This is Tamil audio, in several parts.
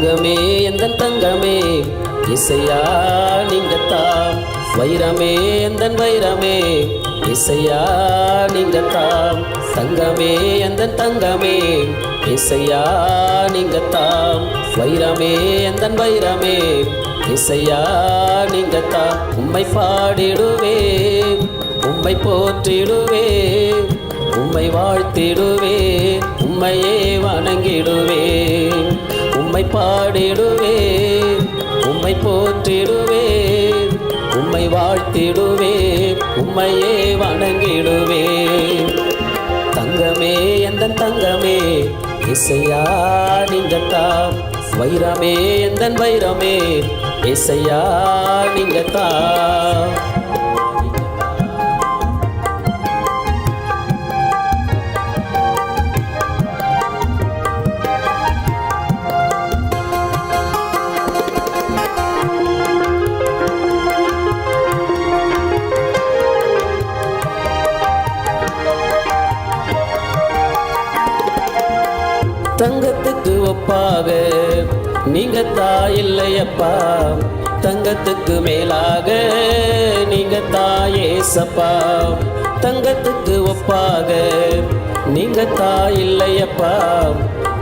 தங்கமே எந்தன் தங்கமே இசையா நீங்கத்தான், வைரமே எந்தன் வைரமே இசையா நீங்கத்தான், தங்கமே எந்தன் தங்கமே இசையா நீங்கத்தான், வைரமே எந்தன் வைரமே இசையா நீங்கத்தான். உம்மை பாடிடுவே, உம்மை போற்றிடுவே, உம்மை வாழ்த்திடுவே, உம்மையே வணங்கிடுவே. உம்மை பாடிடுவே, உம்மை போற்றிடுவே, உம்மை வாழ்த்திடுவே, உம்மையே வணங்கிடுவே. தங்கமே எந்தன் தங்கமே இசையா நீங்கத்தான், வைரமே எந்தன் வைரமே இசையா நீங்கத்தான். தங்கத்துக்கு ஒப்பாக நீங்க தாயில்லையப்பா, தங்கத்துக்கு மேலாக நீங்க தாயேசப்பா. தங்கத்துக்கு ஒப்பாக நீங்க தாயில்லையப்பா,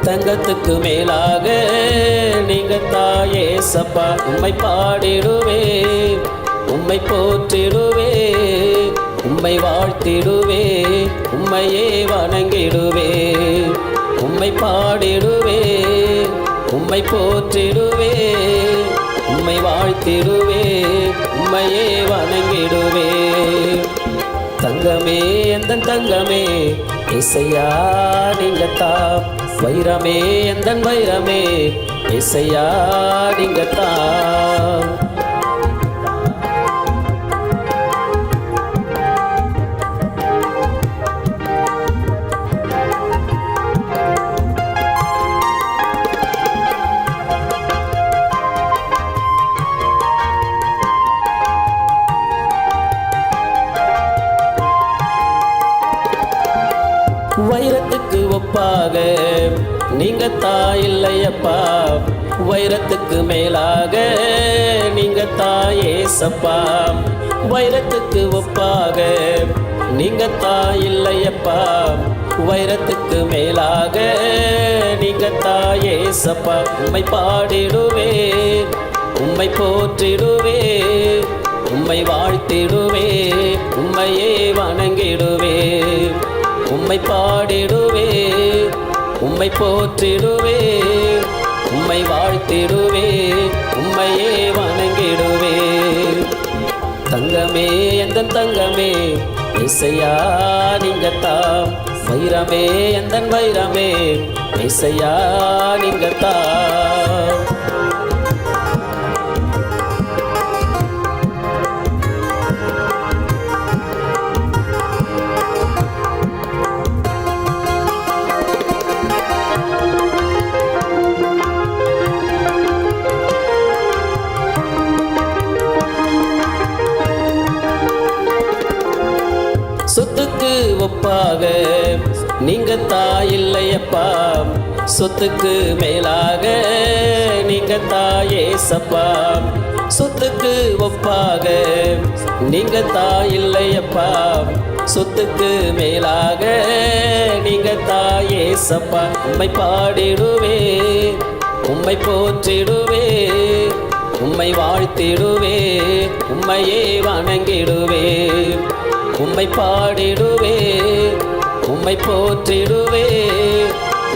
தங்கத்துக்கு மேலாக நீங்க தாயேசப்பா. உம்மை பாடிடுவே, உம்மை போற்றிடுவே, உம்மை வாழ்த்திடுவே, உம்மையே வணங்கிடுவே. உம்மை பாடிடுவே, உம்மை போற்றிடுவே, உம்மை வாழ்த்திடுவே, உம்மையே வணங்கிடுவே. தங்கமே எந்தன் தங்கமே இசையா நீங்கத்தான், வைரமே எந்தன் வைரமே இசையா நீங்கத்தான். வைரத்துக்கு ஒப்பாக நீங்க தாயில்லையப்பா, வைரத்துக்கு மேலாக நீங்க தாயேசப்பா. வைரத்துக்கு ஒப்பாக நீங்க தாயில்லையப்பா, வைரத்துக்கு மேலாக நீங்க தாயேசப்பா. உம்மை பாடிடுவே, உம்மை போற்றிடுவே, உம்மை வாழ்த்திடுவே, உம்மையே வணங்கிடுவே. உம்மை பாடிடுவே, உம்மை போற்றிடுவே, உம்மை வாழ்த்திடுவே, உம்மையே வணங்கிடுவே. தங்கமே எந்தன் தங்கமே இசையா நீங்கத்தான், வைரமே எந்தன் வைரமே இசையா நீங்கத்தான். சொத்துக்கு ஒப்பாக நீங்க தாயில்லையப்பா, சொத்துக்கு மேலாக நீங்க தாயேசப்பா. சொத்துக்கு ஒப்பாக நீங்க தாயில்லையப்பா, சொத்துக்கு மேலாக நீங்க தாயேசப்பா. உம்மை பாடிடுவே, உம்மை போற்றிடுவே, உம்மை வாழ்த்திடுவே, உம்மையே வணங்கிடுவே. உம்மை பாடிடுவே, உம்மை போற்றிடுவே,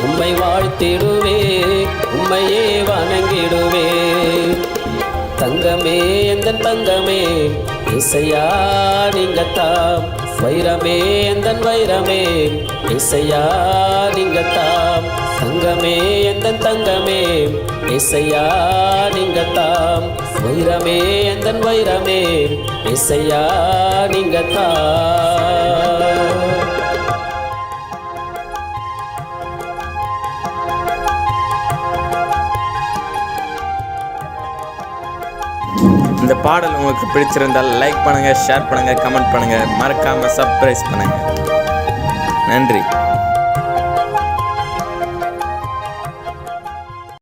உம்மை வாழ்த்திடுவே, உம்மையே வணங்கிடுவே. தங்கமே எந்தன் தங்கமே இசையா நீங்கத்தான், வைரமே எந்தன் வைரமே இசையா நீங்கத்தான். தங்கமே எந்தன் தங்கமே இசையா நீங்கத்தான், வைரமே எந்தன் வைரமே இசையா நீங்கத்தான். இந்த பாடல் உங்களுக்கு பிடிச்சிருந்தால் லைக் பண்ணுங்கள், ஷேர் பண்ணுங்கள், கமெண்ட் பண்ணுங்கள், மறக்காமல் சப்ஸ்கிரைப் பண்ணுங்கள். நன்றி.